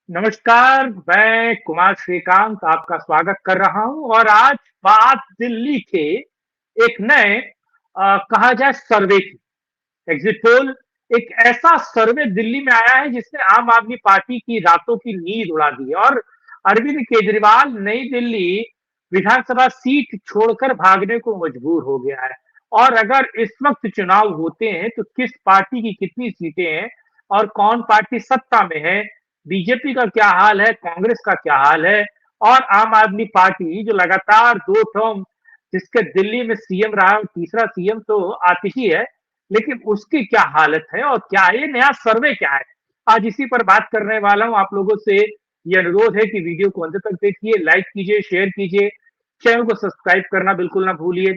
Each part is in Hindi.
नमस्कार, मैं कुमार श्रीकांत आपका स्वागत कर रहा हूँ और आज बात दिल्ली के एक नए कहा जाए सर्वे की। एग्जिट पोल एक ऐसा सर्वे दिल्ली में आया है जिसने आम आदमी पार्टी की रातों की नींद उड़ा दी है और अरविंद केजरीवाल नई दिल्ली विधानसभा सीट छोड़कर भागने को मजबूर हो गया है। और अगर इस वक्त चुनाव होते हैं तो किस पार्टी की कितनी सीटें हैं और कौन पार्टी सत्ता में है, बीजेपी का क्या हाल है, कांग्रेस का क्या हाल है और आम आदमी पार्टी जो लगातार 2 टर्म जिसके दिल्ली में सीएम रहा है, तीसरा सीएम तो आतिश ही है, लेकिन उसकी क्या हालत है और क्या ये नया सर्वे क्या है? आज इसी पर बात करने वाला हूँ। आप लोगों से ये अनुरोध है कि वीडियो को अंत तक देखिए, लाइक कीजिए, शेयर कीजिए, चैनल को सब्सक्राइब करना बिल्कुल ना भूलिए।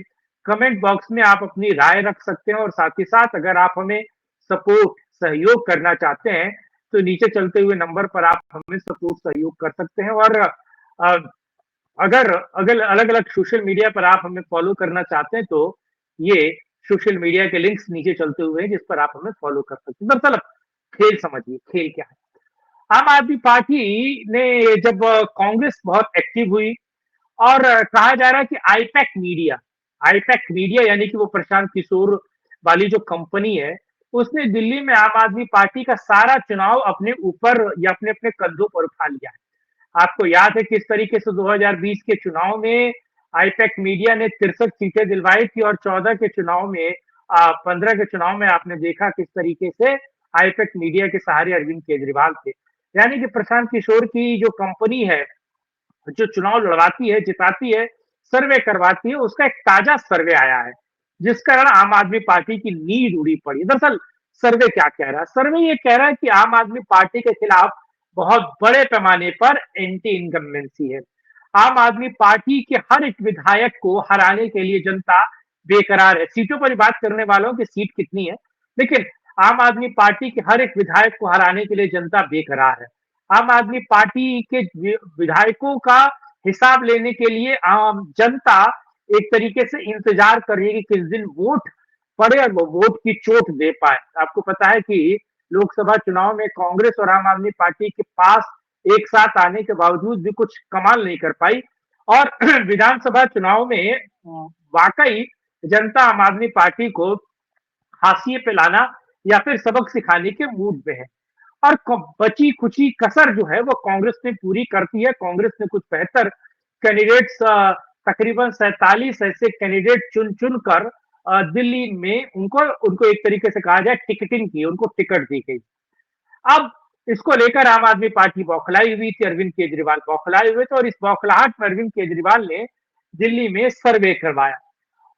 कमेंट बॉक्स में आप अपनी राय रख सकते हैं और साथ ही साथ अगर आप हमें सपोर्ट सहयोग करना चाहते हैं तो नीचे चलते हुए नंबर पर आप हमें सपोर्ट सहयोग कर सकते हैं। और अगर अगर अलग अलग सोशल मीडिया पर आप हमें फॉलो करना चाहते हैं तो ये सोशल मीडिया के लिंक्स नीचे चलते हुए हैं जिस पर आप हमें फॉलो कर सकते हैं। दरअसल खेल समझिए, खेल क्या है। आम आदमी पार्टी ने जब कांग्रेस बहुत एक्टिव हुई और कहा जा रहा है कि आईपैक मीडिया यानी कि वो प्रशांत किशोर वाली जो कंपनी है, उसने दिल्ली में आम आदमी पार्टी का सारा चुनाव अपने ऊपर या अपने अपने कंधों पर उठा लिया है। आपको याद है किस तरीके से 2020 के चुनाव में आईपैक मीडिया ने 63 सीटें दिलवाई थी और 14 के चुनाव में 15 के चुनाव में आपने देखा किस तरीके से आईपैक मीडिया के सहारे अरविंद केजरीवाल थे। यानी कि प्रशांत किशोर की जो कंपनी है, जो चुनाव लड़वाती है, जिताती है, सर्वे करवाती है, उसका एक ताजा सर्वे आया है जिस कारण आम आदमी पार्टी की नींद उड़ी पड़ी। दरअसल सर्वे क्या कह रहा है? सर्वे ये कह रहा है कि आम आदमी पार्टी के खिलाफ बहुत बड़े पैमाने पर एंटी इनकम्बेंसी है। आम आदमी पार्टी के हर एक विधायक को हराने के लिए जनता बेकरार है। सीटों पर बात करने वालों की सीट कितनी है, लेकिन आम आदमी पार्टी के हर एक विधायक को हराने के लिए जनता बेकरार है। आम आदमी पार्टी के विधायकों का हिसाब लेने के लिए आम जनता एक तरीके से इंतजार कर रही है कि किस दिन वोट पड़े और वो वोट की चोट दे पाए। आपको पता है कि लोकसभा चुनाव में कांग्रेस और आम आदमी पार्टी के पास एक साथ आने के बावजूद भी कुछ कमाल नहीं कर पाई और विधानसभा चुनाव में वाकई जनता आम आदमी पार्टी को हाशिए पे लाना या फिर सबक सिखाने के मूड में है। और बची खुची कसर जो है वो कांग्रेस ने पूरी करती है। कांग्रेस ने कुछ बेहतर कैंडिडेट्स, तकरीबन 47 ऐसे कैंडिडेट चुन चुन कर दिल्ली में उनको उनको एक तरीके से कहा जाए टिकटिंग की, उनको टिकट दी गई। अब इसको लेकर आम आदमी पार्टी बौखलाई हुई थी, अरविंद केजरीवाल बौखलाए हुए थे और इस बौखलाहट में अरविंद केजरीवाल ने दिल्ली में सर्वे करवाया।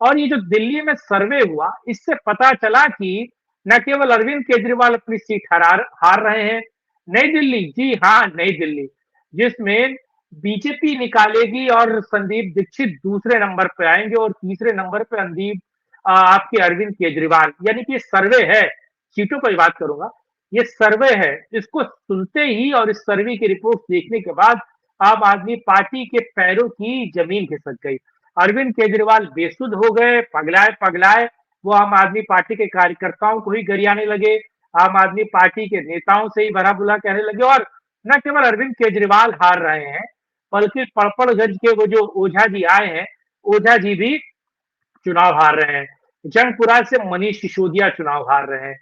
और ये जो दिल्ली में सर्वे हुआ, इससे पता चला कि न केवल अरविंद केजरीवाल अपनी सीट हार रहे हैं, नई दिल्ली, जी हाँ नई दिल्ली, जिसमें बीजेपी निकालेगी और संदीप दीक्षित दूसरे नंबर पे आएंगे और तीसरे नंबर पे आपके अरविंद केजरीवाल। यानी कि ये सर्वे है, सीटों पर बात करूंगा, ये सर्वे है। इसको सुनते ही और इस सर्वे की रिपोर्ट देखने के बाद आम आदमी पार्टी के पैरों की जमीन खिसक गई। अरविंद केजरीवाल बेसुध हो गए, पगलाए पगलाए, वो आम आदमी पार्टी के कार्यकर्ताओं को ही गरियाने लगे, आम आदमी पार्टी के नेताओं से ही भला बुरा कहने लगे। और न केवल अरविंद केजरीवाल हार रहे हैं, बल्कि पड़पड़गंज के वो जो ओझा जी आए हैं, ओझा जी भी चुनाव हार रहे हैं। जंगपुरा से मनीष सिसोदिया चुनाव हार रहे हैं,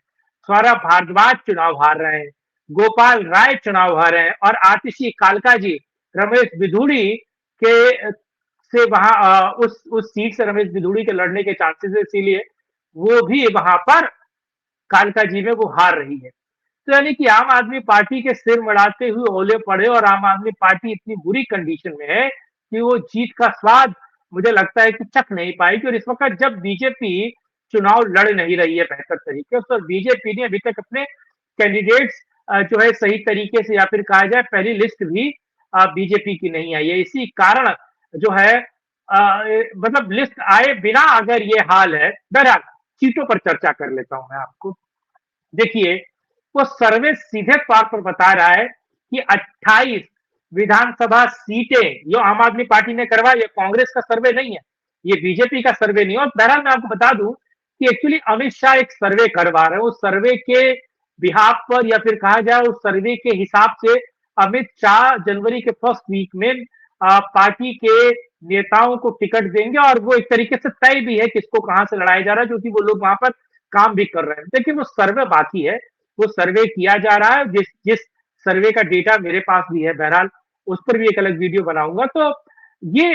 सौरभ भारद्वाज चुनाव हार रहे हैं, गोपाल राय चुनाव हार रहे हैं और आतिशी कालका जी, रमेश बिधूड़ी के से वहां उस सीट से रमेश बिधूड़ी के लड़ने के चांसेस है, इसीलिए वो भी वहां पर कालका जी में वो हार रही है। तो यानी कि आम आदमी पार्टी के सिर मड़ाते हुए ओले पड़े और आम आदमी पार्टी इतनी बुरी कंडीशन में है कि वो जीत का स्वाद मुझे लगता है कि चख नहीं पाएगी। और इस वक्त जब बीजेपी चुनाव लड़ नहीं रही है बेहतर तरीके से और बीजेपी ने अभी तक अपने कैंडिडेट्स जो है सही तरीके से या फिर कहा जाए पहली लिस्ट भी बीजेपी की नहीं आई है। इसी कारण जो है मतलब लिस्ट आए बिना अगर ये हाल है, बहरहाल सीटों पर चर्चा कर लेता हूं मैं आपको। देखिए, वो सर्वे सीधे तौर पर बता रहा है कि 28 विधानसभा सीटें जो आम आदमी पार्टी ने करवाई, ये कांग्रेस का सर्वे नहीं है, ये बीजेपी का सर्वे नहीं है। और बहरहाल मैं आपको बता दूं कि एक्चुअली अमित शाह एक सर्वे करवा रहे हैं, उस सर्वे के बिहाफ पर या फिर कहा जाए उस सर्वे के हिसाब से अमित शाह जनवरी के फर्स्ट वीक में पार्टी के नेताओं को टिकट देंगे और वो एक तरीके से तय भी है किसको कहां से लड़ाया जा रहा है, क्योंकि वो लोग वहां पर काम भी कर रहे हैं। लेकिन वो सर्वे बाकी है, वो सर्वे किया जा रहा है। जिस जिस सर्वे का डेटा मेरे पास भी है, बहरहाल उस पर भी एक अलग वीडियो बनाऊंगा। तो ये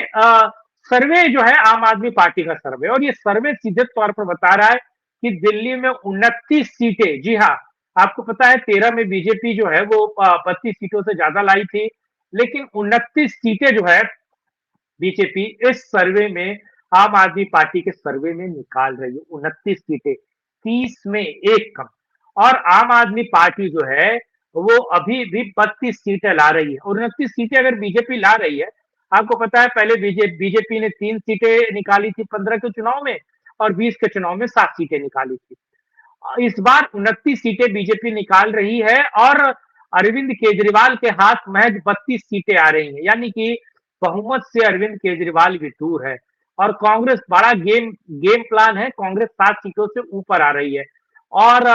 सर्वे जो है आम आदमी पार्टी का सर्वे, और ये सर्वे सीधे तौर पर बता रहा है कि दिल्ली में 29 सीटें, जी हाँ, आपको पता है 13 में बीजेपी जो है वो 32 सीटों से ज्यादा लाई थी, लेकिन 29 सीटें जो है बीजेपी इस सर्वे में, आम आदमी पार्टी के सर्वे में निकाल रही है। 29 सीटें, 30 में एक कम। और आम आदमी पार्टी जो है वो अभी भी 32 सीटें ला रही है। और 29 सीटें अगर बीजेपी ला रही है, आपको पता है पहले बीजेपी ने 3 सीटें निकाली थी 15 के चुनाव में, और 20 के चुनाव में 7 सीटें निकाली थी। इस बार 29 सीटें बीजेपी निकाल रही है और अरविंद केजरीवाल के हाथ महज 32 सीटें आ रही हैं, यानी कि बहुमत से अरविंद केजरीवाल भी दूर है। और कांग्रेस बड़ा गेम प्लान है, कांग्रेस 7 सीटों से ऊपर आ रही है। और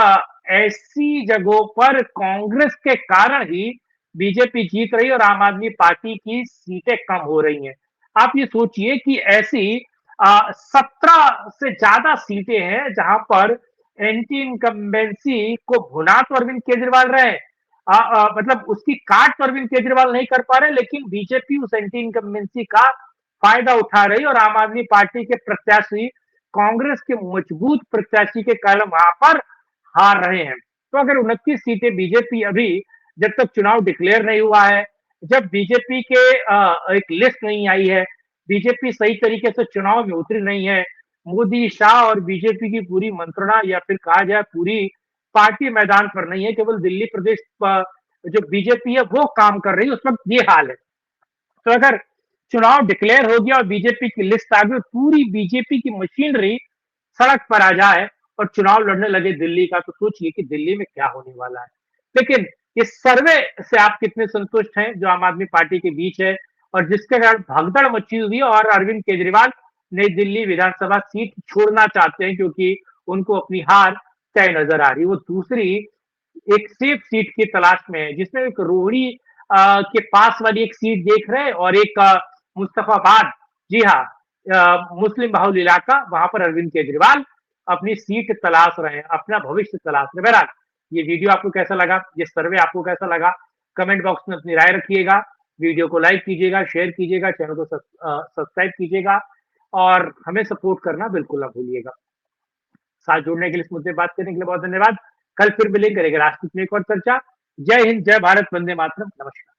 ऐसी जगहों पर कांग्रेस के कारण ही बीजेपी जीत रही है और आम आदमी पार्टी की सीटें कम हो रही हैं। आप ये सोचिए कि ऐसी 17 से ज्यादा सीटें हैं जहां पर एंटी इनकम्बेंसी को भुना तो अरविंद केजरीवाल रहे, मतलब उसकी काट तो अरविंद केजरीवाल नहीं कर पा रहे, लेकिन बीजेपी उस एंटी इनकम्बेंसी का फायदा उठा रही और आम आदमी पार्टी के प्रत्याशी कांग्रेस के मजबूत प्रत्याशी के कारण वहां पर हार रहे हैं। तो अगर 29 सीटें बीजेपी अभी, जब तक चुनाव डिक्लेयर नहीं हुआ है, जब बीजेपी के एक लिस्ट नहीं आई है, बीजेपी सही तरीके से चुनाव में उतरी नहीं है, मोदी, शाह और बीजेपी की पूरी मंत्रणा या फिर कहा जाए पूरी पार्टी मैदान पर नहीं है, केवल दिल्ली प्रदेश जो बीजेपी है वो काम कर रही है, उस वक्त ये हाल है। तो अगर चुनाव डिक्लेयर हो गया और बीजेपी की लिस्ट आ गई, पूरी बीजेपी की मशीनरी सड़क पर आ जाए और चुनाव लड़ने लगे दिल्ली का, तो सोचिए कि दिल्ली में क्या होने वाला है। लेकिन इस सर्वे से आप कितने संतुष्ट हैं जो आम आदमी पार्टी के बीच है, और जिसके कारण भगदड़ मची हुई है और अरविंद केजरीवाल नई दिल्ली विधानसभा सीट छोड़ना चाहते हैं, क्योंकि उनको अपनी हार तय नजर आ रही है। वो दूसरी एक सेफ सीट की तलाश में है, जिसमें एक रोहिणी के पास वाली एक सीट देख रहे हैं, और एक मुस्तफाबाद, जी हाँ, मुस्लिम बाहुल इलाका, वहां पर अरविंद केजरीवाल अपनी सीट तलाश रहे हैं, अपना भविष्य तलाश रहे हैं। बहरहाल ये वीडियो आपको कैसा लगा, ये सर्वे आपको कैसा लगा, कमेंट बॉक्स में अपनी राय रखिएगा। वीडियो को लाइक कीजिएगा, शेयर कीजिएगा, चैनल को सब्सक्राइब कीजिएगा, और हमें सपोर्ट करना बिल्कुल ना भूलिएगा। साथ जुड़ने के लिए, इस मुद्दे बात करने के लिए बहुत धन्यवाद। कल फिर मिलेंगे, करेंगे राष्ट्रहित में एक और चर्चा। जय हिंद, जय भारत, वंदे मातरम, नमस्कार।